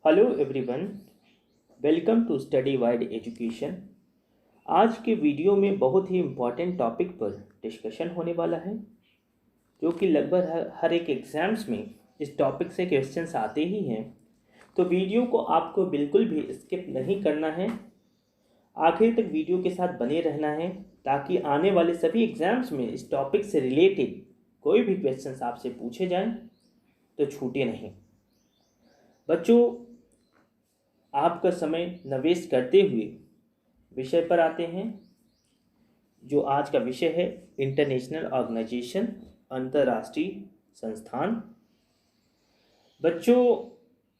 Hello everyone, welcome to Study Wide Education. आज के video में बहुत ही इम्पॉर्टेंट टॉपिक पर डिस्कशन होने वाला है, जो कि लगभग हर एक एग्ज़ाम्स में इस टॉपिक से क्वेश्चंस आते ही हैं। तो वीडियो को आपको बिल्कुल भी स्किप नहीं करना है, आखिर तक वीडियो के साथ बने रहना है, ताकि आने वाले सभी एग्ज़ाम्स में इस टॉपिक से रिलेटेड कोई भी क्वेश्चंस आपसे पूछे जाएं तो छूटे नहीं। बच्चों, आपका समय न वेस्ट करते हुए विषय पर आते हैं, जो आज का विषय है इंटरनेशनल ऑर्गेनाइजेशन, अंतर्राष्ट्रीय संस्थान। बच्चों,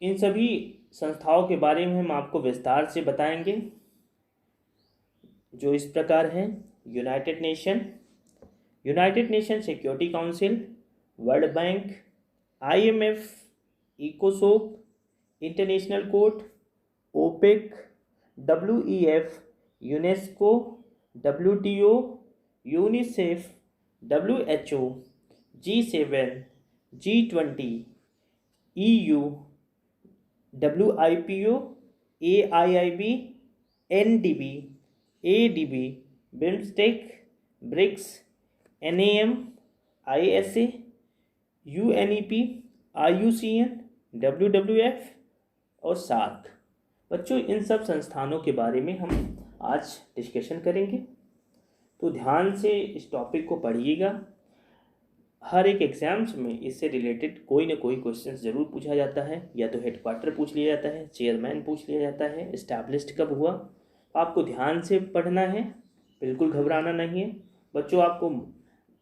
इन सभी संस्थाओं के बारे में हम आपको विस्तार से बताएंगे, जो इस प्रकार हैं: United Nation Security Council, World Bank, IMF, इकोसोक, International Court, OPEC, WEF, UNESCO, WTO, UNICEF, WHO, G7, G20, EU, WIPO, AIIB, NDB, ADB, BIMSTEC, BRICS, NAM, ISA, UNEP, IUCN, WWF और सार्क। बच्चों, इन सब संस्थानों के बारे में हम आज डिस्कशन करेंगे, तो ध्यान से इस टॉपिक को पढ़िएगा। हर एक एग्ज़ाम्स में इससे रिलेटेड कोई ना कोई क्वेश्चन ज़रूर पूछा जाता है, या तो हेडक्वार्टर पूछ लिया जाता है, चेयरमैन पूछ लिया जाता है, इस्टेब्लिश्ड कब हुआ। आपको ध्यान से पढ़ना है, बिल्कुल घबराना नहीं है। बच्चों, आपको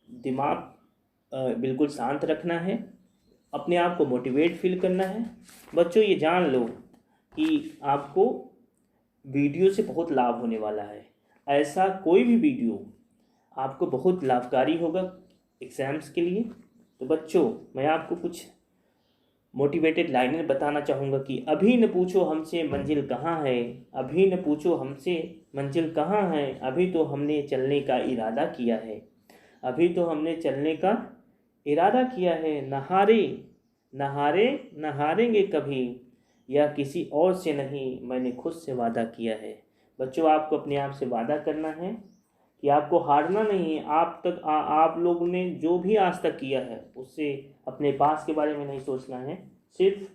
दिमाग बिल्कुल शांत रखना है, अपने आप को मोटिवेट फील करना है। बच्चों, ये जान लो कि आपको वीडियो से बहुत लाभ होने वाला है। ऐसा कोई भी वीडियो आपको बहुत लाभकारी होगा एग्ज़ाम्स के लिए। तो बच्चों, मैं आपको कुछ मोटिवेटेड लाइनें बताना चाहूँगा कि अभी न पूछो हमसे मंजिल कहाँ है, अभी न पूछो हमसे मंजिल कहाँ है, अभी तो हमने चलने का इरादा किया है, अभी तो हमने चलने का इरादा किया है। नहारेंगे कभी, या किसी और से नहीं, मैंने खुद से वादा किया है। बच्चों, आपको अपने आप से वादा करना है कि आपको हारना नहीं है। आप लोगों ने जो भी आज तक किया है उससे अपने पास के बारे में नहीं सोचना है, सिर्फ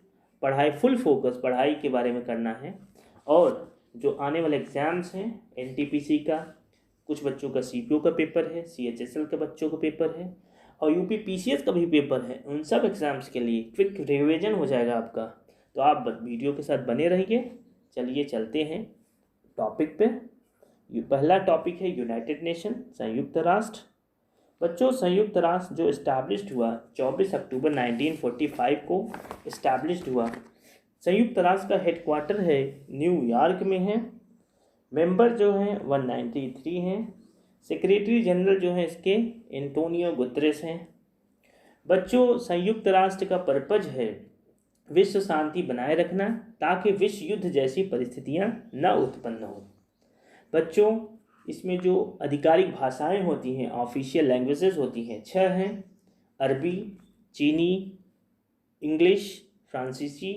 पढ़ाई, फुल फोकस पढ़ाई के बारे में करना है। और जो आने वाले एग्ज़ाम्स हैं, NTPC का, कुछ बच्चों का CPO का पेपर है, CHSL के बच्चों का पेपर है, और UP PCS का भी पेपर है। उन सब एग्ज़ाम्स के लिए क्विक रिविजन हो जाएगा आपका। तो आप वीडियो के साथ बने रहिए। चलिए चलते हैं टॉपिक पे। पहला टॉपिक है यूनाइटेड नेशन, संयुक्त राष्ट्र। बच्चों, संयुक्त राष्ट्र जो इस्टेब्लिश्ड हुआ 24 अक्टूबर 1945 को इस्टेब्लिश्ड हुआ। संयुक्त राष्ट्र का हेडक्वार्टर है न्यूयॉर्क में है। मेंबर जो हैं 193 हैं। सेक्रेटरी जनरल जो है इसके एंटोनियो गुतरेस हैं। बच्चों, संयुक्त राष्ट्र का पर्पज है विश्व शांति बनाए रखना, ताकि विश्व युद्ध जैसी परिस्थितियां न उत्पन्न हो। बच्चों, इसमें जो आधिकारिक भाषाएं होती हैं, ऑफिशियल लैंग्वेजेस होती हैं, 6 हैं: अरबी, चीनी, इंग्लिश, फ्रांसीसी,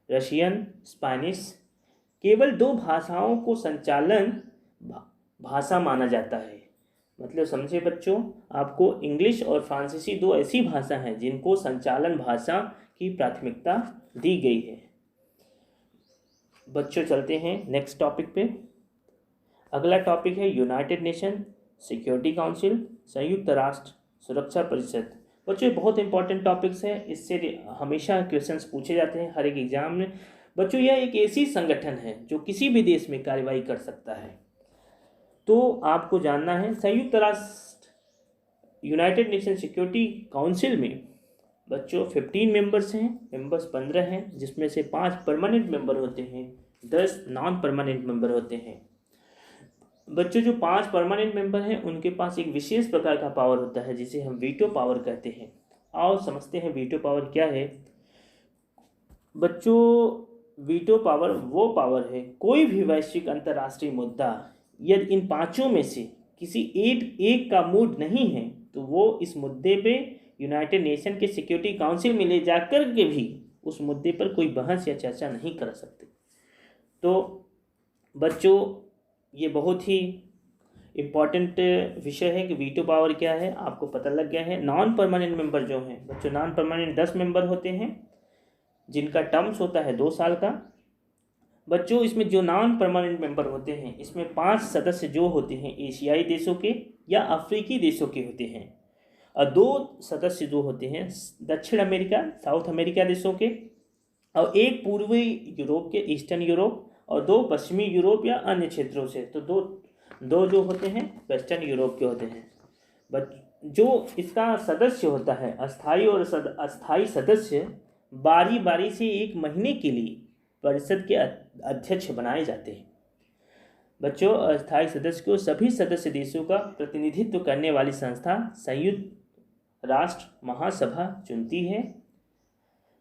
रशियन, स्पेनिश। केवल 2 भाषाओं को संचालन भाषा माना जाता है। मतलब समझे बच्चों, आपको इंग्लिश और फ्रांसीसी 2 ऐसी भाषा हैं जिनको संचालन भाषा की प्राथमिकता दी गई है। बच्चों, चलते हैं नेक्स्ट टॉपिक पे। अगला टॉपिक है यूनाइटेड नेशन सिक्योरिटी काउंसिल, संयुक्त राष्ट्र सुरक्षा परिषद। बच्चों, ये बहुत इंपॉर्टेंट टॉपिक्स है, इससे हमेशा क्वेश्चंस पूछे जाते हैं हर एक एग्जाम में। बच्चों, यह एक ऐसी संगठन है जो किसी भी देश में कार्रवाई कर सकता है। तो आपको जानना है, संयुक्त राष्ट्र यूनाइटेड नेशन सिक्योरिटी काउंसिल में बच्चों 15 मेंबर्स हैं। मेंबर्स 15 हैं, जिसमें से 5 परमानेंट मेंबर होते हैं, 10 नॉन परमानेंट मेंबर होते हैं। बच्चों, जो 5 परमानेंट मेंबर हैं उनके पास एक विशेष प्रकार का पावर होता है, जिसे हम वीटो पावर कहते हैं। आओ समझते हैं वीटो पावर क्या है। बच्चों, वीटो पावर वो पावर है, कोई भी वैश्विक अंतर्राष्ट्रीय मुद्दा यदि इन 5 में से किसी एक का मूड नहीं है, तो वो इस मुद्दे पे यूनाइटेड नेशन के सिक्योरिटी काउंसिल में ले जाकर के भी उस मुद्दे पर कोई बहस या चर्चा नहीं कर सकते। तो बच्चों ये बहुत ही इम्पॉर्टेंट विषय है कि वीटो पावर क्या है, आपको पता लग गया है। नॉन परमानेंट मेंबर जो हैं बच्चों, नॉन परमानेंट 10 मेंबर होते हैं जिनका टर्म्स होता है 2 साल का। बच्चों इसमें जो नॉन परमानेंट मेंबर होते हैं इसमें 5 सदस्य जो होते हैं एशियाई देशों के या अफ्रीकी देशों के होते हैं, और 2 सदस्य जो होते हैं दक्षिण अमेरिका साउथ अमेरिका देशों के, और 1 पूर्वी यूरोप के ईस्टर्न यूरोप, और 2 पश्चिमी यूरोप या अन्य क्षेत्रों से। तो दो जो होते हैं वेस्टर्न यूरोप के होते हैं। जो इसका सदस्य होता है अस्थाई और अस्थाई सदस्य बारी बारी से 1 महीने के लिए परिषद के अध्यक्ष बनाए जाते हैं। बच्चों अस्थाई सदस्य को सभी सदस्य देशों का प्रतिनिधित्व करने वाली संस्था संयुक्त राष्ट्र महासभा चुनती है।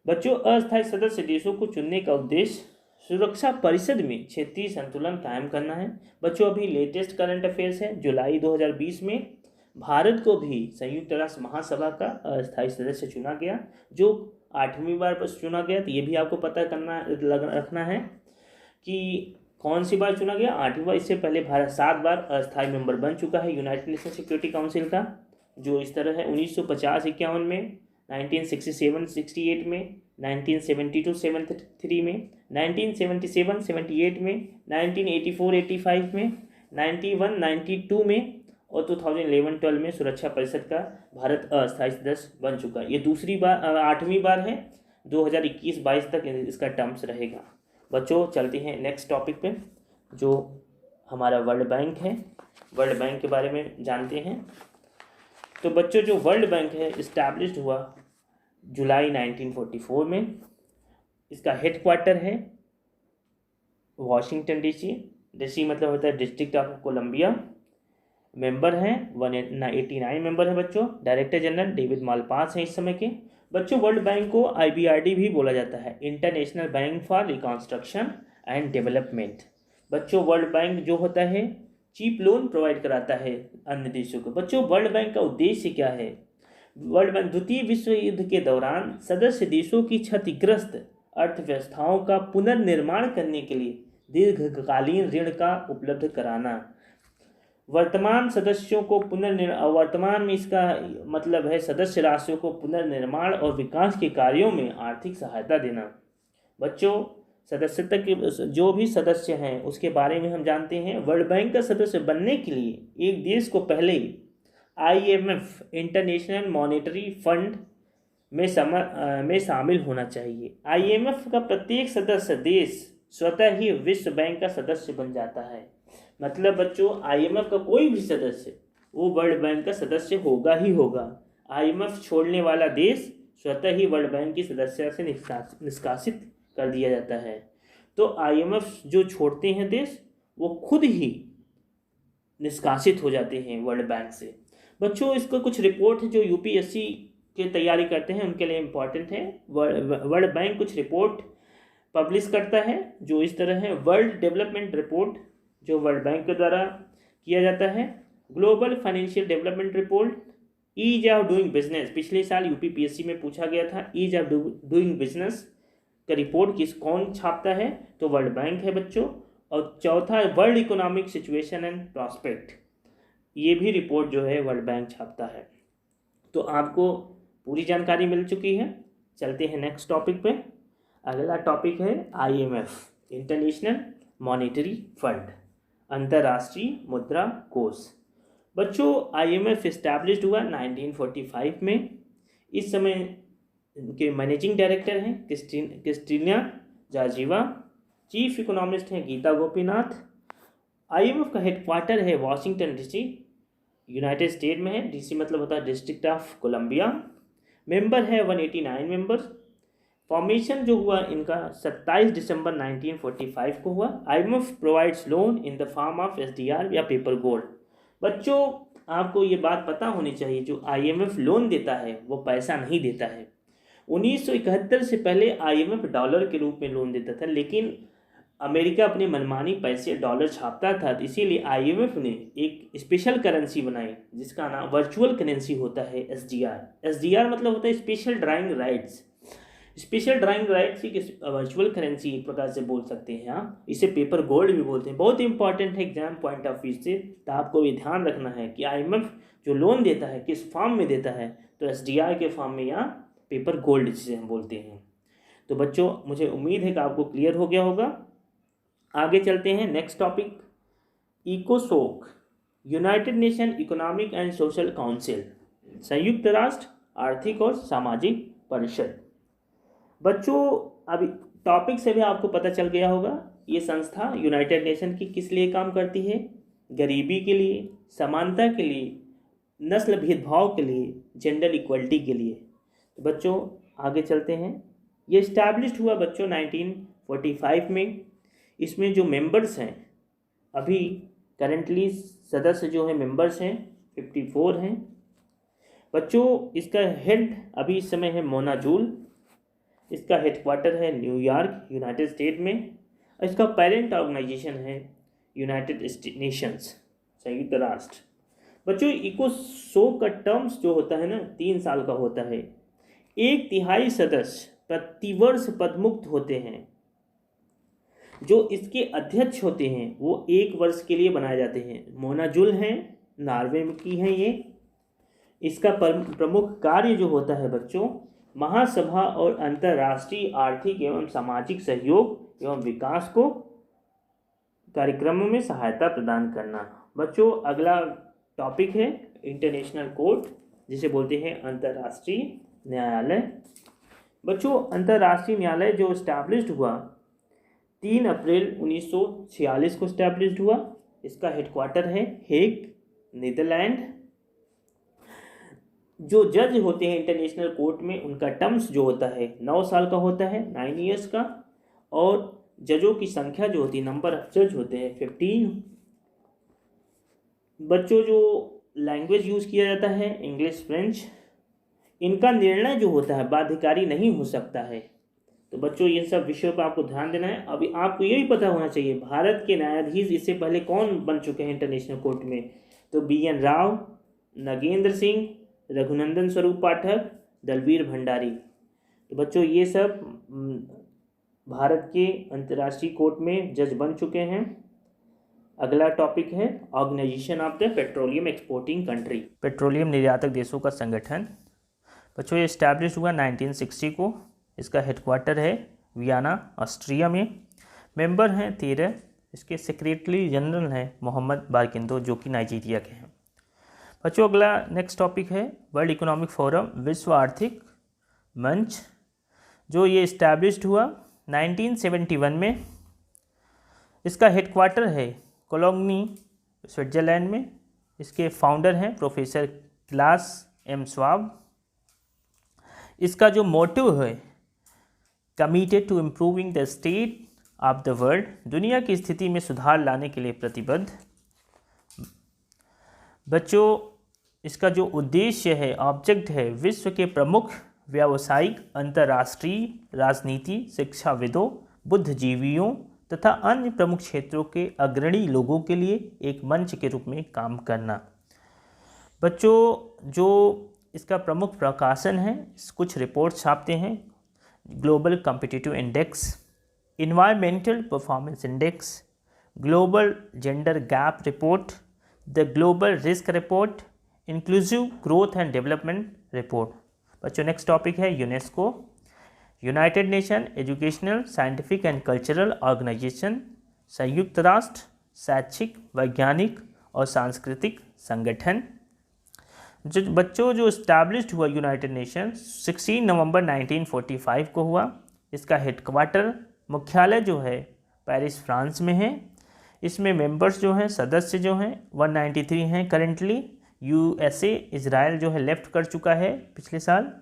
बच्चों अस्थाई सदस्य देशों को चुनने का उद्देश्य सुरक्षा परिषद में क्षेत्रीय संतुलन कायम करना है। बच्चों अभी लेटेस्ट करंट अफेयर्स है, जुलाई 2020 में भारत को भी संयुक्त राष्ट्र महासभा का अस्थाई सदस्य चुना गया, जो 8वीं बार पर चुना गया। तो ये भी आपको पता रखना है कि कौन सी बार चुना गया, 8वीं बार। इससे पहले भारत 7 बार अस्थाई मेंबर बन चुका है यूनाइटेड नेशन सिक्योरिटी काउंसिल का, जो इस तरह है 1950-51 में, 1967-68 में, 1972-73 में, 1977-78 में, 1984-85 में, 91-92 में और 2011-12 में सुरक्षा परिषद का भारत अस्थायी सदस्य बन चुका है। ये दूसरी बार 8वीं बार है, 2021-22 तक इसका टर्म्स रहेगा। बच्चों चलते हैं नेक्स्ट टॉपिक पे, जो हमारा वर्ल्ड बैंक है। वर्ल्ड बैंक के बारे में जानते हैं। तो बच्चों जो वर्ल्ड बैंक है इस्टेब्लिश्ड हुआ जुलाई 1944 में। इसका हेडक्वार्टर है वॉशिंगटन डीसी मतलब होता है डिस्ट्रिक्ट ऑफ कोलंबिया। मेंबर हैं 189 मेंबर है बच्चों। डायरेक्टर जनरल डेविड मालपास हैं इस समय के। बच्चों वर्ल्ड बैंक को IBRD भी बोला जाता है, international bank for reconstruction and development. बच्चों वर्ल्ड बैंक जो होता है चीप लोन प्रोवाइड कराता है अन्य देशों को। बच्चों वर्ल्ड बैंक का उद्देश्य क्या है? वर्ल्ड बैंक द्वितीय विश्व युद्ध के दौरान सदस्य देशों की क्षतिग्रस्त अर्थव्यवस्थाओं का पुनर्निर्माण करने के लिए दीर्घकालीन ऋण का उपलब्ध कराना। वर्तमान सदस्यों को वर्तमान में इसका मतलब है सदस्य राष्ट्रों को पुनर्निर्माण और विकास के कार्यों में आर्थिक सहायता देना। बच्चों सदस्यता के जो भी सदस्य हैं उसके बारे में हम जानते हैं। वर्ल्ड बैंक का सदस्य बनने के लिए एक देश को पहले IMF इंटरनेशनल मॉनेटरी फंड में शामिल होना चाहिए। IMF का प्रत्येक सदस्य देश स्वतः ही विश्व बैंक का सदस्य बन जाता है। मतलब बच्चों IMF का कोई भी सदस्य वो वर्ल्ड बैंक का सदस्य होगा ही होगा। IMF छोड़ने वाला देश स्वतः ही वर्ल्ड बैंक की सदस्यता से निष्कासित कर दिया जाता है। तो IMF जो छोड़ते हैं देश वो खुद ही निष्कासित हो जाते हैं वर्ल्ड बैंक से। बच्चों इसका कुछ रिपोर्ट है जो UPSC की तैयारी करते हैं उनके लिए इम्पॉर्टेंट है। वर्ल्ड बैंक कुछ रिपोर्ट पब्लिश करता है जो इस तरह है। वर्ल्ड डेवलपमेंट रिपोर्ट जो वर्ल्ड बैंक के द्वारा किया जाता है। Global Financial Development Report, ease of doing business, पिछले साल UPPSC में पूछा गया था ईज ऑफ डूइंग बिजनेस का रिपोर्ट कौन छापता है? तो वर्ल्ड बैंक है बच्चों। और चौथा world economic situation and prospect, ये भी रिपोर्ट जो है वर्ल्ड बैंक छापता है। तो आपको पूरी जानकारी मिल चुकी है। चलते हैं नेक्स्ट टॉपिक पे। अगला टॉपिक है IMF इंटरनेशनल मॉनेटरी फंड, अंतर्राष्ट्रीय मुद्रा कोष। बच्चों IMF इस्टेब्लिश्ड हुआ 1945 में। इस समय के मैनेजिंग डायरेक्टर हैं क्रिस्टीना जॉर्जिवा, चीफ इकोनॉमिस्ट हैं गीता गोपीनाथ। IMF का हेडक्वार्टर है वॉशिंगटन DC यूनाइटेड स्टेट में है। DC मतलब होता है डिस्ट्रिक्ट ऑफ कोलंबिया। मेंबर है 189 मेंबर। फॉर्मेशन जो हुआ इनका 27 दिसंबर 1945 को हुआ। IMF provides loan in the form of SDR या पेपर गोल्ड। बच्चों आपको ये बात पता होनी चाहिए जो IMF लोन देता है वो पैसा नहीं देता है। 1971 से पहले IMF डॉलर के रूप में लोन देता था, लेकिन अमेरिका अपनी मनमानी पैसे डॉलर छापता था, तो इसीलिए IMF ने एक स्पेशल करेंसी बनाई जिसका नाम वर्चुअल करेंसी होता है SDR। SDR मतलब होता है special drawing rights. Special drawing rights एक वर्चुअल करेंसी एक प्रकार से बोल सकते हैं आप, इसे पेपर गोल्ड भी बोलते हैं। बहुत इंपॉर्टेंट है एग्जाम पॉइंट ऑफ व्यू से, तो आपको ये ध्यान रखना है कि IMF जो लोन देता है किस फॉर्म में देता है, तो SDR के फॉर्म में या पेपर गोल्ड जिसे हम बोलते हैं। तो बच्चों मुझे उम्मीद है कि आपको क्लियर हो गया होगा। आगे चलते हैं नेक्स्ट टॉपिक, इकोसोक, United Nation Economic and Social Council, संयुक्त राष्ट्र आर्थिक और सामाजिक परिषद। बच्चों अभी टॉपिक से भी आपको पता चल गया होगा, ये संस्था यूनाइटेड नेशन की किस लिए काम करती है, गरीबी के लिए, समानता के लिए, नस्ल भेदभाव के लिए, जेंडर इक्वलिटी के लिए। तो बच्चों आगे चलते हैं। ये इस्टेब्लिश्ड हुआ बच्चों 1945 में। इसमें जो मेंबर्स हैं अभी करंटली सदस्य जो है मेंबर्स हैं 54 हैं। बच्चों इसका हेड अभी इस समय है मोना जूल, इसका हेडक्वार्टर है न्यूयॉर्क यूनाइटेड स्टेट में, और इसका पेरेंट ऑर्गेनाइजेशन है यूनाइटेड नेशंस, संयुक्त राष्ट्र। बच्चों इकोसोक का टर्म्स जो होता है ना 3 साल का होता है। 1/3 सदस्य प्रतिवर्ष पदमुक्त होते हैं। जो इसके अध्यक्ष होते हैं वो 1 वर्ष के लिए बनाए जाते हैं। मोना जुल हैं, नॉर्वे की हैं ये। इसका प्रमुख कार्य जो होता है बच्चों, महासभा और अंतर्राष्ट्रीय आर्थिक एवं सामाजिक सहयोग एवं विकास को कार्यक्रमों में सहायता प्रदान करना। बच्चों अगला टॉपिक है इंटरनेशनल कोर्ट, जिसे बोलते हैं अंतर्राष्ट्रीय न्यायालय। बच्चों अंतर्राष्ट्रीय न्यायालय जो इस्टेब्लिश्ड हुआ 3 अप्रैल 1946 को इस्टेब्लिश्ड हुआ। इसका हेडक्वार्टर है हेग, नीदरलैंड। जो जज होते हैं इंटरनेशनल कोर्ट में उनका टर्म्स जो होता है 9 साल का होता है, 9 ईयर्स का। और जजों की संख्या जो होती है, नंबर ऑफ जज होते हैं 15। बच्चों जो लैंग्वेज यूज़ किया जाता है इंग्लिश, फ्रेंच। इनका निर्णय जो होता है बाध्यकारी नहीं हो सकता है। तो बच्चों ये सब विषयों पर आपको ध्यान देना है। अभी आपको ये भी पता होना चाहिए भारत के न्यायाधीश इससे पहले कौन बन चुके हैं इंटरनेशनल कोर्ट में, तो BN राव, नगेंद्र सिंह, रघुनंदन स्वरूप पाठक, दलवीर भंडारी। तो बच्चों ये सब भारत के अंतर्राष्ट्रीय कोर्ट में जज बन चुके हैं। अगला टॉपिक है Organisation of the Petroleum Exporting Country, petroleum निर्यातक देशों का संगठन। बच्चों ये इस्टेब्लिश हुआ 1960 को। इसका हेडक्वार्टर है वियना, ऑस्ट्रिया में। मेंबर हैं 13। इसके सेक्रेटरी जनरल हैं मोहम्मद बारकिंदो, जो कि नाइजीरिया के हैं। बच्चों अगला नेक्स्ट टॉपिक है वर्ल्ड इकोनॉमिक फोरम, विश्व आर्थिक मंच, जो ये इस्टेब्लिश्ड हुआ 1971 में। इसका हेडक्वार्टर है कोलोग्नी, स्विट्जरलैंड में। इसके फाउंडर हैं प्रोफेसर क्लास M स्वाब। इसका जो मोटिव है committed to improving the state of the world, दुनिया की स्थिति में सुधार लाने के लिए प्रतिबद्ध। बच्चों इसका जो उद्देश्य है, ऑब्जेक्ट है, विश्व के प्रमुख व्यावसायिक, अंतर्राष्ट्रीय, राजनीति, शिक्षाविदों, बुद्धिजीवियों तथा अन्य प्रमुख क्षेत्रों के अग्रणी लोगों के लिए एक मंच के रूप में काम करना। बच्चों जो इसका प्रमुख प्रकाशन है, कुछ रिपोर्ट छापते हैं, Global Competitive Index, Environmental Performance Index, Global Gender Gap Report, the Global Risk Report, Inclusive Growth and Development Report. बच्चों नेक्स्ट टॉपिक है UNESCO, United Nation Educational, Scientific and Cultural Organisation, संयुक्त राष्ट्र शैक्षिक, वैज्ञानिक और सांस्कृतिक संगठन। जो बच्चों जो इस्टेब्लिश्ड हुआ यूनाइटेड नेशन 16 नवंबर 1945 को हुआ। इसका हेडक्वार्टर, मुख्यालय जो है पेरिस, फ्रांस में है। इसमें मेंबर्स जो हैं, सदस्य जो हैं 193 हैं करेंटली। USA, इजराइल जो है लेफ्ट कर चुका है पिछले साल।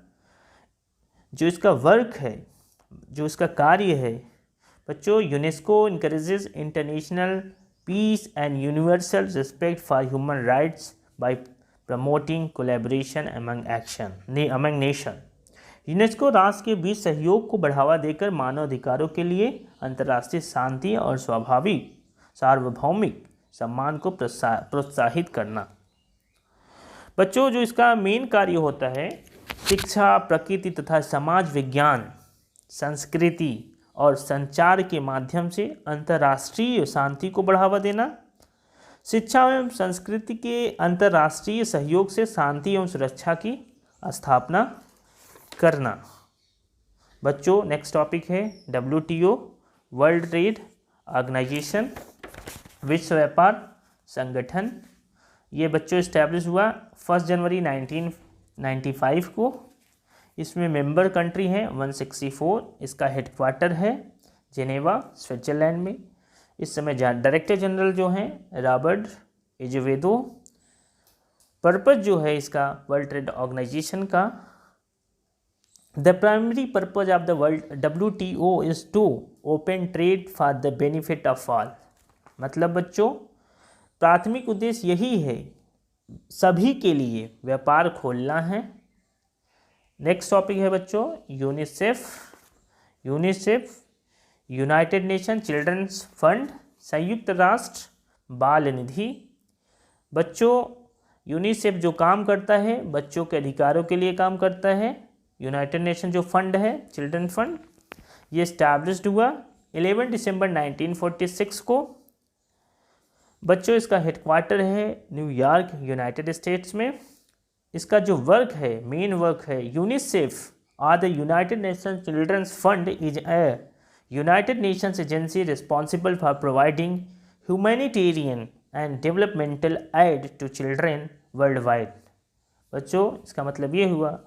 जो इसका वर्क है, जो इसका कार्य है बच्चों, UNESCO encourages international peace and universal respect for human rights by promoting collaboration among nation. UNESCO राष्ट्र के बीच सहयोग को बढ़ावा देकर मानव अधिकारों के लिए अंतर्राष्ट्रीय शांति और स्वाभाविक सार्वभौमिक सम्मान को प्रोत्साहित करना। बच्चों जो इसका मेन कार्य होता है शिक्षा, प्रकृति तथा समाज विज्ञान संस्कृति और संचार के माध्यम से अंतर्राष्ट्रीय शांति को बढ़ावा देना, शिक्षा एवं संस्कृति के अंतर्राष्ट्रीय सहयोग से शांति एवं सुरक्षा की स्थापना करना। बच्चों नेक्स्ट टॉपिक है WTO, वर्ल्ड ट्रेड ऑर्गेनाइजेशन, विश्व व्यापार संगठन। ये बच्चों इस्टेब्लिश हुआ 1 जनवरी 1995 को। इसमें मेंबर कंट्री हैं 164। इसका हेडक्वार्टर है जेनेवा स्विट्जरलैंड में। इस समय डायरेक्टर जनरल जो हैं रॉबर्ट एजेवेदो। पर्पस जो है इसका वर्ल्ड ट्रेड ऑर्गेनाइजेशन का, the primary purpose of the world WTO is to open trade for the benefit of all. मतलब बच्चों प्राथमिक उद्देश्य यही है, सभी के लिए व्यापार खोलना है। नेक्स्ट टॉपिक है बच्चों UNICEF. United Nation Children's Fund, संयुक्त राष्ट्र बाल निधि। बच्चों यूनिसेफ जो काम करता है बच्चों के अधिकारों के लिए काम करता है। यूनाइटेड नेशन जो फंड है चिल्ड्रन फंड, ये इस्टेब्लिश्ड हुआ 11 दिसंबर 1946 को। बच्चों इसका हेडक्वार्टर है न्यूयॉर्क यूनाइटेड स्टेट्स में। इसका जो वर्क है मेन वर्क है यूनिसेफ और the United Nations Children's Fund is a United Nations agency responsible for providing humanitarian and developmental aid to children worldwide. बच्चों इसका मतलब ये हुआ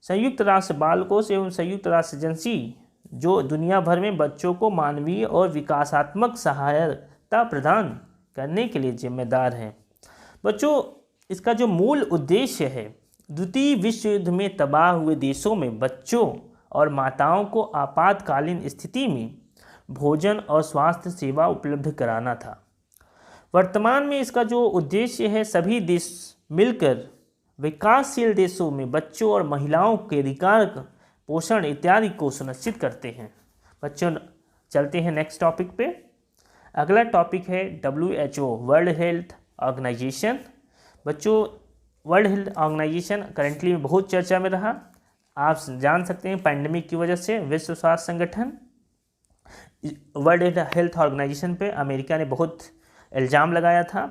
संयुक्त राष्ट्र बाल कोष एवं संयुक्त राष्ट्र एजेंसी जो दुनिया भर में बच्चों को मानवीय और विकासात्मक सहायता प्रदान करने के लिए जिम्मेदार हैं। बच्चों इसका जो मूल उद्देश्य है द्वितीय विश्व युद्ध में तबाह हुए देशों में बच्चों और माताओं को आपातकालीन स्थिति में भोजन और स्वास्थ्य सेवा उपलब्ध कराना था। वर्तमान में इसका जो उद्देश्य है सभी देश मिलकर विकासशील देशों में बच्चों और महिलाओं के अधिकार पोषण इत्यादि को सुनिश्चित करते हैं। बच्चों चलते हैं नेक्स्ट टॉपिक पे। अगला टॉपिक है WHO, वर्ल्ड हेल्थ ऑर्गेनाइजेशन। बच्चों वर्ल्ड हेल्थ ऑर्गेनाइजेशन करेंटली में बहुत चर्चा में रहा। आप जान सकते हैं पैंडेमिक की वजह से विश्व स्वास्थ्य संगठन वर्ल्ड हेल्थ ऑर्गेनाइजेशन पे अमेरिका ने बहुत इल्ज़ाम लगाया था।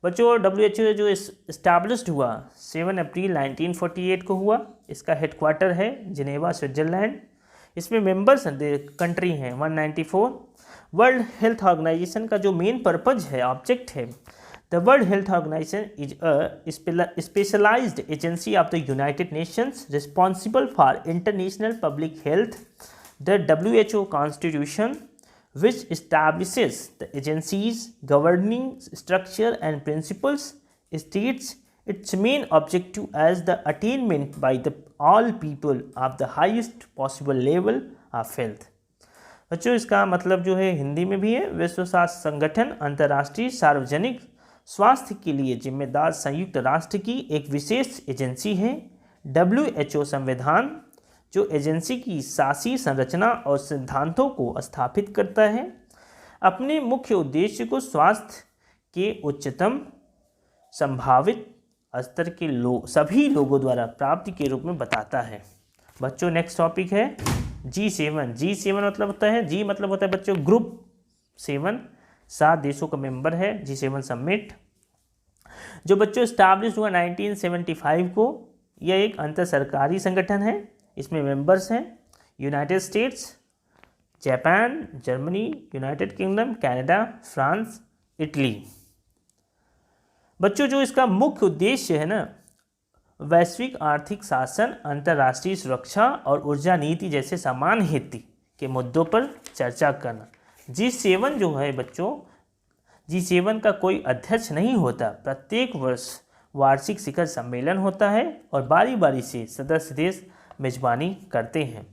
बच्चों WHO जो इस्टेब्लिश्ड हुआ 7 अप्रैल 1948 को हुआ। इसका हेडक्वार्टर है जिनेवा स्विट्जरलैंड। इसमें मेंबर्स कंट्री हैं 194। वर्ल्ड हेल्थ ऑर्गेनाइजेशन का जो मेन पर्पज है ऑब्जेक्ट है the World Health Organisation is a specialised agency of the United Nations responsible for international public health. The WHO constitution which establishes the agency's governing structure and principles states its main objective as the attainment by the all people of the highest possible level of health। बच्चों इसका मतलब जो है हिंदी में भी है विश्व स्वास्थ्य संगठन अंतर्राष्ट्रीय सार्वजनिक स्वास्थ्य के लिए जिम्मेदार संयुक्त राष्ट्र की एक विशेष एजेंसी है। WHO संविधान जो एजेंसी की शासी संरचना और सिद्धांतों को स्थापित करता है अपने मुख्य उद्देश्य को स्वास्थ्य के उच्चतम संभावित स्तर के सभी लोगों द्वारा प्राप्ति के रूप में बताता है। बच्चों नेक्स्ट टॉपिक है G7 मतलब होता है G मतलब होता है बच्चों ग्रुप 7 7 देशों का मेंबर है G7 समिट जो बच्चों स्टैब्लिश हुआ 1975 को। यह एक अंतर सरकारी संगठन है। इसमें मेंबर्स हैं United states, Japan, Germany, United kingdom, Canada, France, Italy. बच्चों जो इसका मुख्य उद्देश्य है ना वैश्विक आर्थिक शासन, अंतर्राष्ट्रीय सुरक्षा और ऊर्जा नीति जैसे समान हित के मुद्दों पर चर्चा करना। G7 जो है बच्चों G7 का कोई अध्यक्ष नहीं होता। प्रत्येक वर्ष वार्षिक शिखर सम्मेलन होता है और बारी बारी से सदस्य देश मेजबानी करते हैं।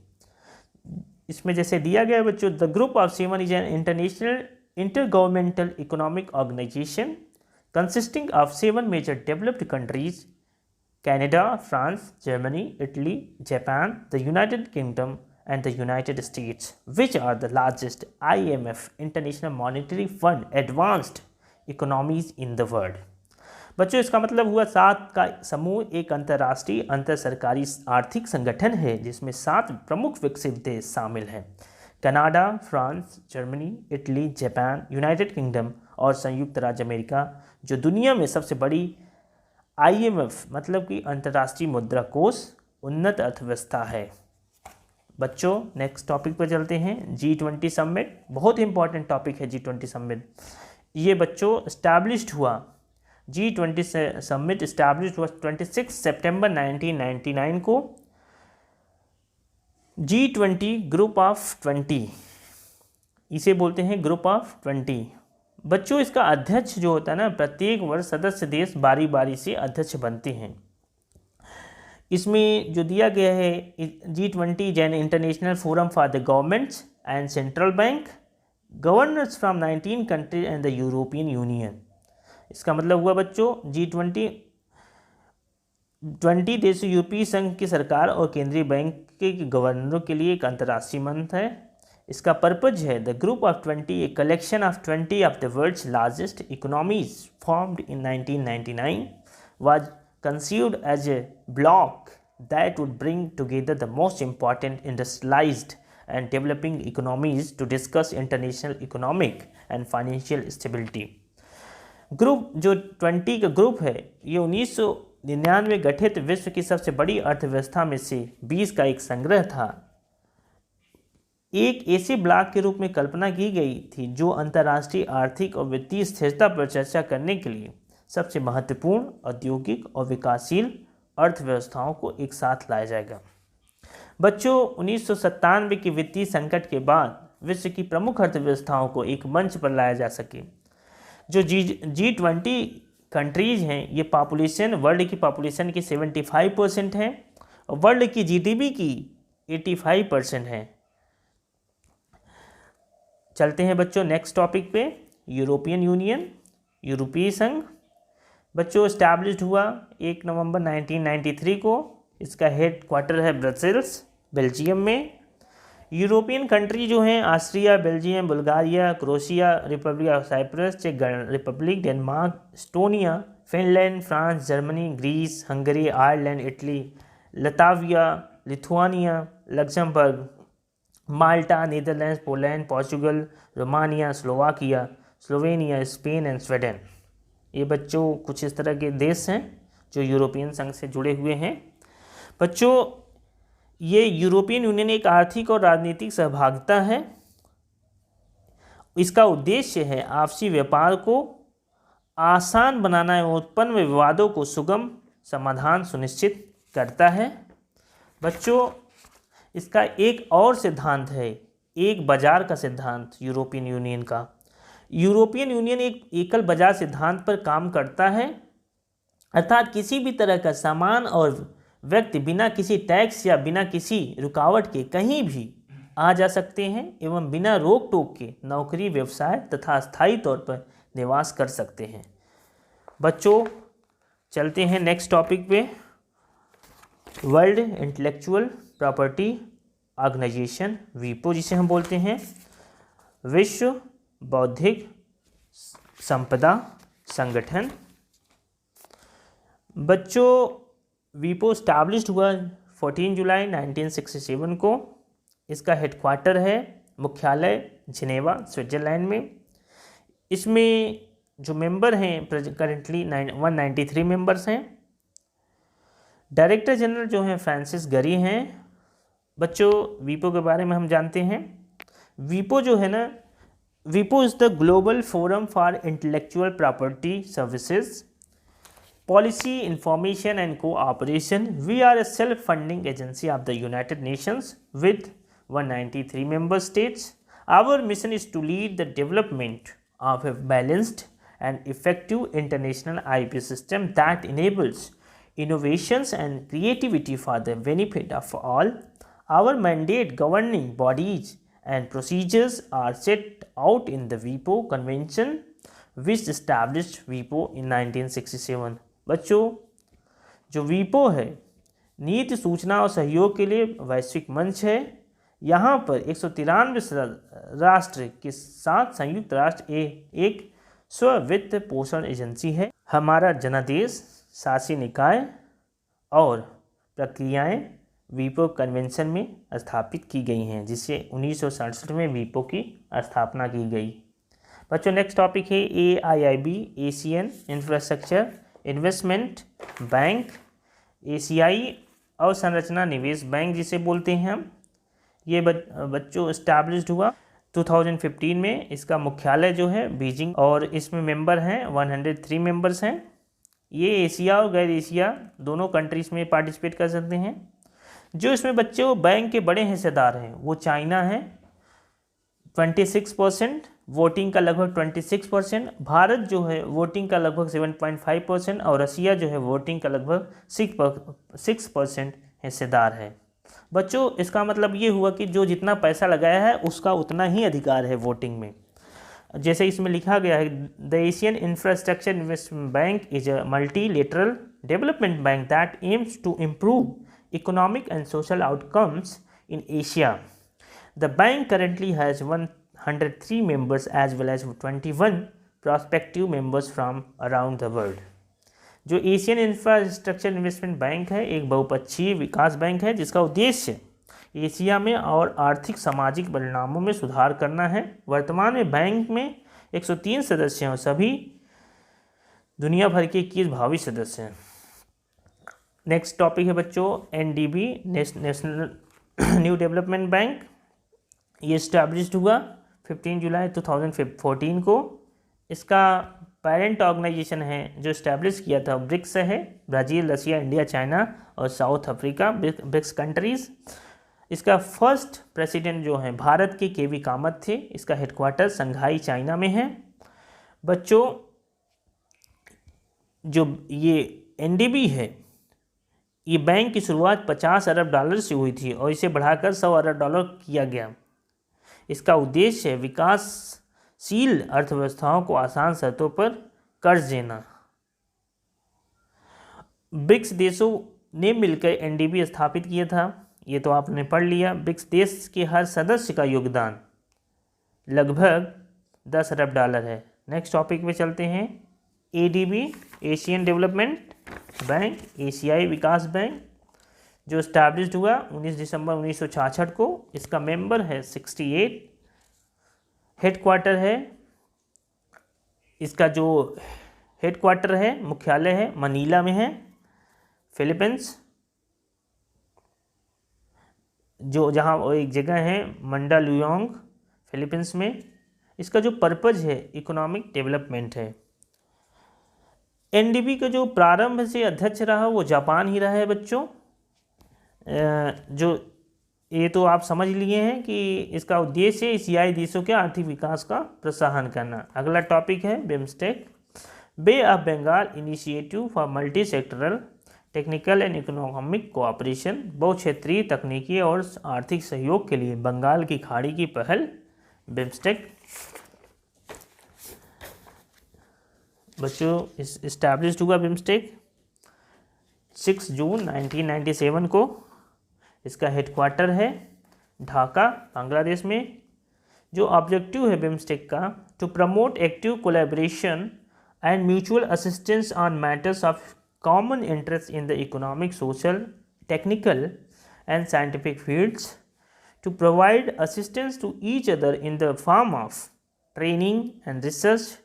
इसमें जैसे दिया गया है बच्चों the group of 7 is an international intergovernmental economic organisation consisting of 7 major developed countries Canada, France, Germany, Italy, Japan, the United Kingdom and the United States which are the largest IMF International Monetary Fund advanced economies in the world. बच्चों इसका मतलब हुआ 7 का समूह एक अंतर्राष्ट्रीय अंतर सरकारी आर्थिक संगठन है जिसमें 7 प्रमुख विकसित देश शामिल हैं। Canada, France, Germany, Italy, Japan, United kingdom और संयुक्त राज्य अमेरिका, जो दुनिया में सबसे बड़ी IMF मतलब कि अंतर्राष्ट्रीय मुद्रा कोष उन्नत अर्थव्यवस्था है। बच्चों नेक्स्ट टॉपिक पर चलते हैं। G20 समिट, बहुत इंपॉर्टेंट टॉपिक है G20 समिट। ये बच्चों इस्टेब्लिश्ड हुआ, G20 समिट इस्टेब्लिश्ड हुआ 26 सितंबर 1999 को। G20 ग्रुप ऑफ 20, इसे बोलते हैं ग्रुप ऑफ 20। बच्चों इसका अध्यक्ष जो होता है ना, प्रत्येक वर्ष सदस्य देश बारी बारी से अध्यक्ष बनते हैं। इसमें जो दिया गया है, G20 Jain international forum for the governments and central bank governors from 19 countries and the European union. इसका मतलब हुआ बच्चों G20 देश यूरोपीय संघ की सरकार और केंद्रीय बैंक के गवर्नरों के लिए एक अंतर्राष्ट्रीय मंच है। इसका पर्पज है the group of 20, a collection of 20 of the world's largest economies formed in 1999 was conceived as a bloc that would bring together the most important industrialized and developing economies to discuss international economic and financial stability। Group जो 20 का group है, ये 1999 में गठित विश्व की सबसे बड़ी अर्थव्यवस्था में से 20 का एक संग्रह था। एक ऐसे ब्लॉक के रूप में कल्पना की गई थी जो अंतर्राष्ट्रीय आर्थिक और वित्तीय स्थिरता पर चर्चा करने के लिए सबसे महत्वपूर्ण औद्योगिक और विकासशील अर्थव्यवस्थाओं को एक साथ लाया जाएगा। बच्चों 1997 के वित्तीय संकट के बाद विश्व की प्रमुख अर्थव्यवस्थाओं को एक मंच पर लाया जा सके। जो G20 कंट्रीज हैं, ये पॉपुलेशन वर्ल्ड की पॉपुलेशन की 75% है और वर्ल्ड की GDP की 85% है। चलते हैं बच्चों नेक्स्ट टॉपिक पे, यूरोपियन यूनियन, यूरोपीय संघ। बच्चों इस्टेब्लिश्ड हुआ 1 नवंबर 1993 को। इसका हेड क्वार्टर है ब्रसेल्स, बेल्जियम में। यूरोपियन कंट्री जो हैं Austria, Belgium, Bulgaria, Croatia, Republic of Cyprus, चेक Republic, Denmark, Estonia, Finland, France, Germany, Greece, Hungary, Ireland, Italy, Latvia, Lithuania, Luxembourg, Malta, Netherlands, Poland, Portugal, Romania, Slovakia, Slovenia, Spain and Sweden. ये बच्चों कुछ इस तरह के देश हैं जो यूरोपियन संघ से जुड़े हुए हैं। बच्चों ये यूरोपियन यूनियन एक आर्थिक और राजनीतिक सहभागिता है। इसका उद्देश्य है आपसी व्यापार को आसान बनाना एवं उत्पन्न विवादों को सुगम समाधान सुनिश्चित करता है। बच्चों इसका एक और सिद्धांत है, एक बाजार का सिद्धांत यूरोपियन यूनियन का। यूरोपियन यूनियन एक एकल बाजार सिद्धांत पर काम करता है, अर्थात किसी भी तरह का सामान और व्यक्ति बिना किसी टैक्स या बिना किसी रुकावट के कहीं भी आ जा सकते हैं एवं बिना रोक टोक के नौकरी, व्यवसाय तथा स्थायी तौर पर निवास कर सकते हैं। बच्चों चलते हैं नेक्स्ट टॉपिक पे, वर्ल्ड इंटेलेक्चुअल प्रॉपर्टी ऑर्गेनाइजेशन, वीपो जिसे हम बोलते हैं, विश्व बौद्धिक संपदा संगठन। बच्चों वीपो स्टैब्लिश्ड हुआ 14 जुलाई 1967 को। इसका हेडक्वार्टर है, मुख्यालय जिनेवा, स्विट्जरलैंड में। इसमें जो मेंबर हैं करेंटली 193 मेंबर्स हैं। डायरेक्टर जनरल जो हैं फ्रांसिस गरी हैं। बच्चों वीपो के बारे में हम जानते हैं। वीपो जो है ना, WIPO is the Global Forum for Intellectual Property Services, Policy, Information and Cooperation. We are a self-funding agency of the United Nations with 193 member states. Our mission is to lead the development of a balanced and effective international IP system that enables innovations and creativity for the benefit of all. Our mandate, governing bodies and procedures are set out in the WIPO Convention which established WIPO in 1967। बच्चों जो WIPO है नीति, सूचना और सहयोग के लिए वैश्विक मंच है। यहाँ पर 193 राष्ट्र के साथ संयुक्त राष्ट्र एक स्व वित्त पोषण एजेंसी है। हमारा जनादेश शासी निकाय और प्रक्रियाएं वीपो कन्वेंशन में स्थापित की गई हैं, जिससे 1967 में वीपो की स्थापना की गई। बच्चों नेक्स्ट टॉपिक है AIIB, Asian Infrastructure Investment bank, एशियाई अवसंरचना निवेश बैंक जिसे बोलते हैं हम। ये बच्चों इस्टेब्लिश्ड हुआ 2015 में। इसका मुख्यालय जो है बीजिंग, और इसमें मेंबर हैं 103 मेंबर्स हैं। ये एशिया और गैर एशिया दोनों कंट्रीज में पार्टिसिपेट कर सकते हैं। जो इसमें बच्चों बैंक के बड़े हिस्सेदार हैं वो चाइना है 26%, वोटिंग का लगभग 26%, भारत जो है वोटिंग का लगभग 7.5% और रसिया जो है वोटिंग का लगभग 6% हिस्सेदार है। बच्चों इसका मतलब ये हुआ कि जो जितना पैसा लगाया है उसका उतना ही अधिकार है वोटिंग में। जैसे इसमें लिखा गया है, the Asian Infrastructure Investment Bank is a multilateral development bank that aims to improve economic and social outcomes in Asia. The bank currently has 103 members as well as 21 prospective members from around the world. जो Asian Infrastructure Investment bank है एक बहुपक्षीय विकास bank है जिसका उद्देश्य Asia में और आर्थिक सामाजिक परिणामों में सुधार करना है। वर्तमान में बैंक में 103 सदस्य हैं और सभी दुनिया भर के 21 भावी सदस्य हैं। नेक्स्ट टॉपिक है बच्चों NDB, national new development bank. ये इस्टेब्लिश्ड हुआ 15 जुलाई 2014 को। इसका पेरेंट ऑर्गेनाइजेशन है जो इस्टेब्लिश किया था ब्रिक्स है, ब्राज़ील, रसिया, इंडिया, चाइना और साउथ अफ्रीका, ब्रिक्स कंट्रीज़। इसका फर्स्ट प्रेसिडेंट जो है भारत के KV कामत थे। इसका हेडक्वार्टर संघाई चाइना में है। बच्चों जो ये NDB है ये बैंक की शुरुआत $50 अरब से हुई थी और इसे बढ़ाकर $100 अरब किया गया। इसका उद्देश्य है विकासशील अर्थव्यवस्थाओं को आसान शर्तों पर कर्ज देना। ब्रिक्स देशों ने मिलकर NDB स्थापित किया था, ये तो आपने पढ़ लिया। ब्रिक्स देश के हर सदस्य का योगदान लगभग $10 अरब है। नेक्स्ट टॉपिक पे चलते हैं ADB, एशियन डेवलपमेंट बैंक, एशियाई विकास बैंक, जो इस्टेब्लिश्ड हुआ 19 दिसंबर 1966 को। इसका मेंबर है 68। हेडक्वार्टर है, इसका जो हेडक्वार्टर है मुख्यालय है मनीला में है, फिलीपींस। जो जहाँ एक जगह है मंडालुयोंग फिलीपींस में। इसका जो पर्पज़ है इकोनॉमिक डेवलपमेंट है। NDB का जो प्रारंभ से अध्यक्ष रहा वो जापान ही रहा है बच्चों। जो ये तो आप समझ लिए हैं कि इसका उद्देश्य एशियाई देशों के आर्थिक विकास का प्रोत्साहन करना। अगला टॉपिक है BIMSTEC, Bay of Bengal Initiative for Multi Sectoral Technical and Economic Cooperation. बहुक्षेत्रीय तकनीकी और आर्थिक सहयोग के लिए बंगाल की खाड़ी की पहल बिम्स्टेक। बच्चों इस्टेब्लिश्ड हुआ बिम्स्टेक 6 जून 1997 को। इसका हेडक्वार्टर है ढाका बांग्लादेश में। जो ऑब्जेक्टिव है बिम्स्टेक का, to promote active collaboration and mutual assistance on matters of common interest in the economic, social, technical and scientific fields, to provide assistance to each other in the form of training and research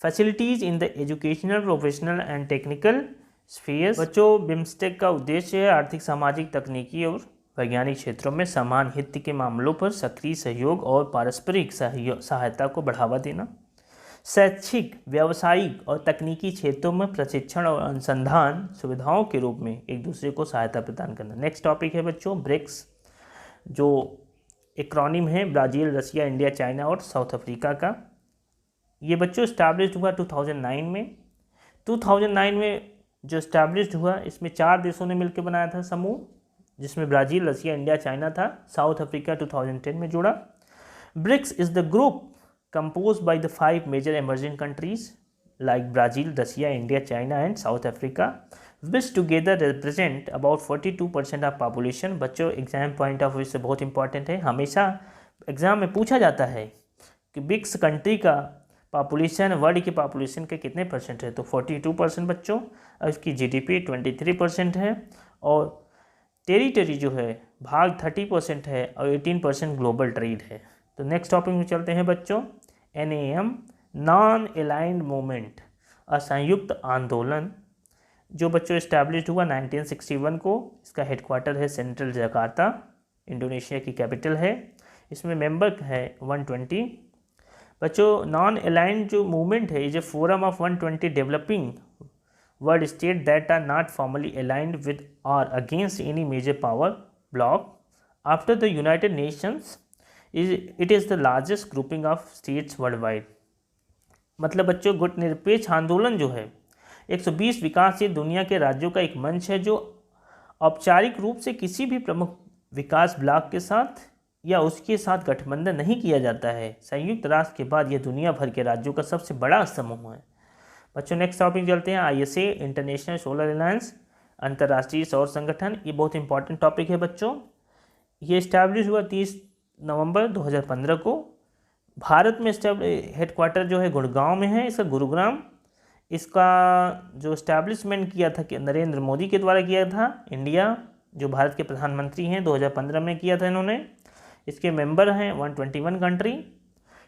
facilities in the educational, professional and technical spheres. बच्चों BIMSTEC का उद्देश्य है आर्थिक, सामाजिक, तकनीकी और वैज्ञानिक क्षेत्रों में समान हित के मामलों पर सक्रिय सहयोग और पारस्परिक सहायता को बढ़ावा देना। शैक्षिक, व्यावसायिक और तकनीकी क्षेत्रों में प्रशिक्षण और अनुसंधान सुविधाओं के रूप में एक दूसरे को सहायता प्रदान करना। नेक्स्ट टॉपिक है बच्चों ब्रिक्स, जो एक्रोनिम है ब्राज़ील, रसिया, इंडिया, चाइना और साउथ अफ्रीका का। ये बच्चों इस्टेब्लिश्ड हुआ 2009 में। 2009 में जो इस्टेब्लिश्ड हुआ इसमें 4 देशों ने मिलकर बनाया था समूह, जिसमें ब्राज़ील, रसिया, इंडिया, चाइना था। साउथ अफ्रीका 2010 में जुड़ा। BRICS is the group composed by the 5 major emerging countries like Brazil, Russia, India, China and South Africa, which together represent about 42% of population। बच्चों एग्जाम पॉइंट ऑफ व्यू से बहुत important है। हमेशा exam में पूछा जाता है कि ब्रिक्स कंट्री का पॉपुलेशन, वर्ल्ड की पॉपुलेशन के कितने परसेंट है, तो 42% बच्चों, और इसकी जीडीपी 23% है, और टेरिटरी जो है भाग 30% है, और 18% ग्लोबल ट्रेड है। तो नेक्स्ट टॉपिक में चलते हैं बच्चों, NAM नॉन अलाइंड मूवमेंट, असंयुक्त आंदोलन, जो बच्चों इस्टेब्लिश हुआ 1961 को। इसका हेडक्वार्टर है सेंट्रल जकार्ता, इंडोनेशिया की कैपिटल है। इसमें मेंबर है 120। बच्चों नॉन अलाइंड जो मूवमेंट है, is a forum of 120 developing world state that are not formally aligned with or against any major power bloc after the United Nations. It is the largest grouping of states worldwide. मतलब बच्चों गुटनिरपेक्ष आंदोलन जो है 120 विकासशील दुनिया के राज्यों का एक मंच है, जो औपचारिक रूप से किसी भी प्रमुख विकास ब्लॉक के साथ या उसके साथ गठबंधन नहीं किया जाता है। संयुक्त राष्ट्र के बाद यह दुनिया भर के राज्यों का सबसे बड़ा समूह है। बच्चों नेक्स्ट टॉपिक चलते हैं, ISA इंटरनेशनल सोलर अलायंस, अंतर्राष्ट्रीय सौर संगठन। ये बहुत इंपॉर्टेंट टॉपिक है बच्चों। ये इस्टेब्लिश हुआ 30 नवंबर 2015 को। भारत में हेडक्वार्टर जो है गुड़गांव में है, इसका गुरुग्राम। इसका जो इस्टेब्लिशमेंट किया था कि नरेंद्र मोदी के द्वारा किया था, इंडिया जो भारत के प्रधानमंत्री हैं 2015 में किया था इन्होंने। इसके मेंबर हैं 121 कंट्री।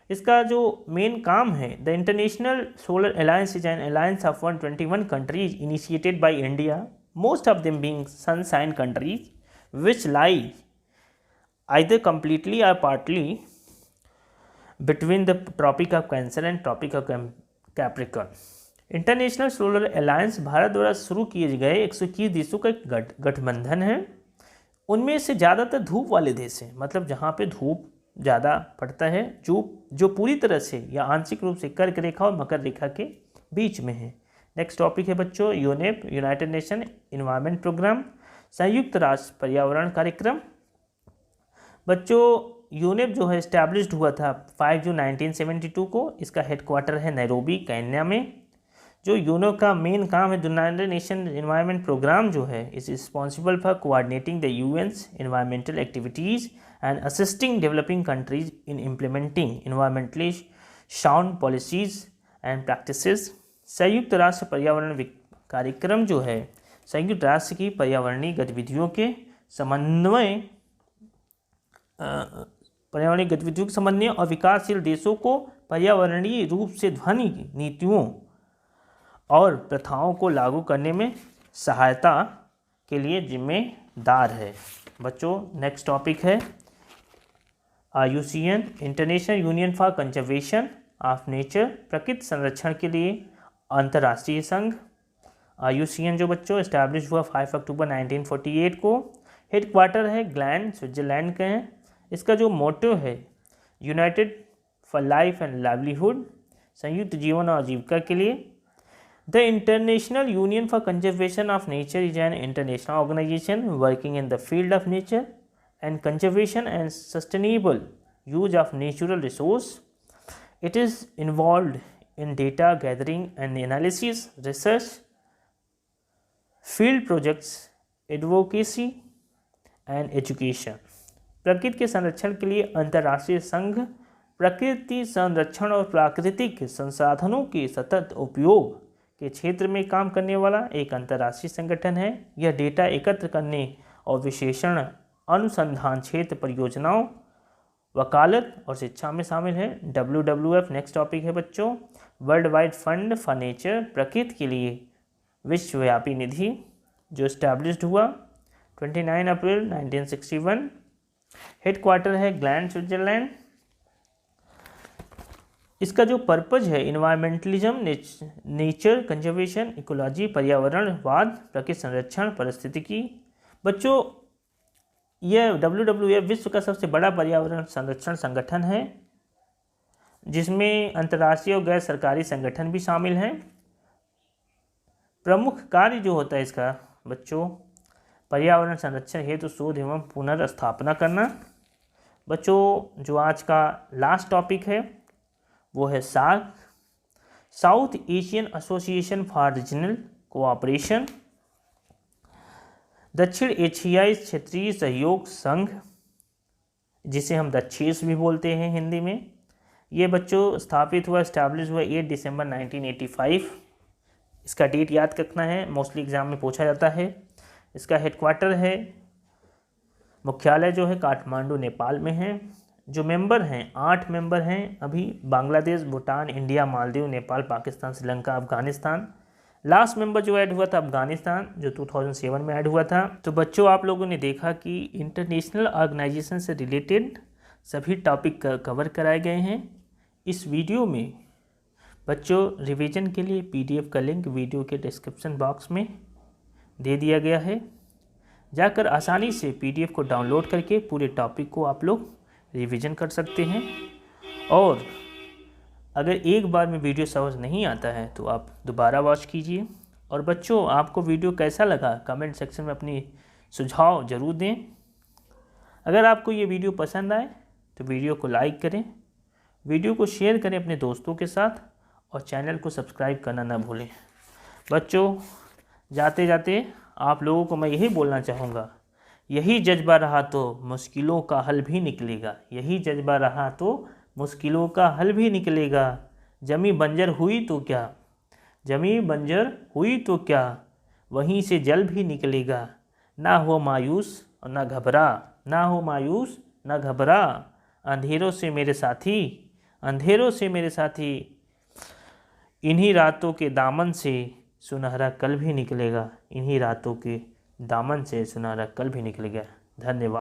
इसका जो मेन काम है, the International Solar Alliance is an alliance of 121 countries initiated by India, most of them being sunshine countries which lie either completely or partly between the Tropic of Cancer and Tropic of Capricorn. International Solar Alliance भारत द्वारा शुरू किए गए 121 देशों का एक गठबंधन है। उनमें से ज़्यादातर धूप वाले देश हैं, मतलब जहाँ पे धूप ज़्यादा पड़ता है, जो पूरी तरह से या आंशिक रूप से कर्क रेखा और मकर रेखा के बीच में है। नेक्स्ट टॉपिक है बच्चों, UNEP United Nation Environment Programme, संयुक्त राष्ट्र पर्यावरण कार्यक्रम। बच्चों यूनेप जो है इस्टेब्लिश्ड हुआ था 5 जून 1972 को। इसका हेडक्वार्टर है नैरोबी केन्या में। जो यूनो का मेन काम है, यूनाइटेड नेशन इन्वायरमेंट प्रोग्राम जो है is responsible for coordinating the UN's environmental activities and assisting developing countries in implementing environmentally sound policies and practices. संयुक्त राष्ट्र पर्यावरण कार्यक्रम जो है संयुक्त राष्ट्र की पर्यावरणीय गतिविधियों के समन्वय और विकासशील देशों को पर्यावरणीय रूप से ध्वनि नीतियों और प्रथाओं को लागू करने में सहायता के लिए जिम्मेदार है। बच्चों नेक्स्ट टॉपिक है IUCN international Union for Conservation of nature, प्रकृति संरक्षण के लिए अंतर्राष्ट्रीय संघ। IUCN जो बच्चों इस्टेब्लिश हुआ 5 अक्टूबर 1948 को। हेडक्वार्टर है ग्लैंड, स्विट्जरलैंड के हैं। इसका जो मोटो है united for life and livelihood, संयुक्त जीवन और आजीविका के लिए। The International Union for Conservation of Nature is an international organisation working in the field of nature and conservation and sustainable use of natural resource. It is involved in data gathering and analysis, research, field projects, advocacy and education. प्रकृति के संरक्षण के लिए अंतर्राष्ट्रीय संघ प्रकृति संरक्षण और प्राकृतिक संसाधनों के सतत उपयोग के क्षेत्र में काम करने वाला एक अंतर्राष्ट्रीय संगठन है। यह डेटा एकत्र करने और विश्लेषण, अनुसंधान क्षेत्र परियोजनाओं, वकालत और शिक्षा में शामिल है। WWF नेक्स्ट टॉपिक है बच्चों, world wide fund for nature, प्रकृति के लिए विश्वव्यापी निधि, जो इस्टेब्लिश्ड हुआ 29 अप्रैल 1961। हेडक्वार्टर है ग्लैंड, स्विट्जरलैंड। इसका जो पर्पज है इन्वायरमेंटलिज्म, नेचर कंजर्वेशन, इकोलॉजी, पर्यावरणवाद, प्रकृति संरक्षण, पारिस्थितिकी। बच्चों यह WWF विश्व का सबसे बड़ा पर्यावरण संरक्षण संगठन है, जिसमें अंतर्राष्ट्रीय और गैर सरकारी संगठन भी शामिल हैं। प्रमुख कार्य जो होता है इसका बच्चों, पर्यावरण संरक्षण हेतु शोध एवं पुनर्स्थापना करना। बच्चों जो आज का लास्ट टॉपिक है वो है SAARC, South Asian Association for Regional Cooperation, दक्षिण एशियाई क्षेत्रीय सहयोग संघ, जिसे हम दक्षेस भी बोलते हैं हिंदी में। ये बच्चों स्थापित हुआ, इस्टेब्लिश हुआ 8 दिसंबर 1985। इसका डेट याद रखना है, मोस्टली एग्जाम में पूछा जाता है। इसका हेडक्वार्टर है, मुख्यालय जो है काठमांडू नेपाल में है। जो मेंबर हैं 8 मेंबर हैं अभी, Bangladesh, Bhutan, India, Maldives, Nepal, Pakistan, Sri Lanka, Afghanistan. Last member जो ऐड हुआ था अफगानिस्तान, जो 2007 में ऐड हुआ था। तो बच्चों आप लोगों ने देखा कि इंटरनेशनल ऑर्गेनाइजेशन से रिलेटेड सभी टॉपिक कवर कराए गए हैं। इस वीडियो में बच्चों रिवीजन के लिए PDF का लिंक वीडियो के डिस्क्रिप्शन बॉक्स में दे दिया गया है। जाकर आसानी से PDF को डाउनलोड करके पूरे टॉपिक को आप लोग रिवीजन कर सकते हैं। और अगर एक बार में वीडियो समझ नहीं आता है तो आप दोबारा वॉच कीजिए। और बच्चों आपको वीडियो कैसा लगा कमेंट सेक्शन में अपनी सुझाव ज़रूर दें। अगर आपको ये वीडियो पसंद आए तो वीडियो को लाइक करें, वीडियो को शेयर करें अपने दोस्तों के साथ, और चैनल को सब्सक्राइब करना ना भूलें। बच्चों जाते जाते आप लोगों को मैं यही बोलना चाहूँगा, यही जज्बा रहा तो मुश्किलों का हल भी निकलेगा। यही जज्बा रहा तो मुश्किलों का हल भी निकलेगा। जमी बंजर हुई तो क्या, जमी बंजर हुई तो क्या, वहीं से जल भी निकलेगा। ना हो मायूस और ना घबरा, ना हो मायूस ना घबरा। अंधेरों से मेरे साथी, अंधेरों से मेरे साथी, इन्हीं रातों के दामन से सुनहरा कल भी निकलेगा। इन्हीं रातों के दामन से सुनहरा कल भी निकलेगा। धन्यवाद।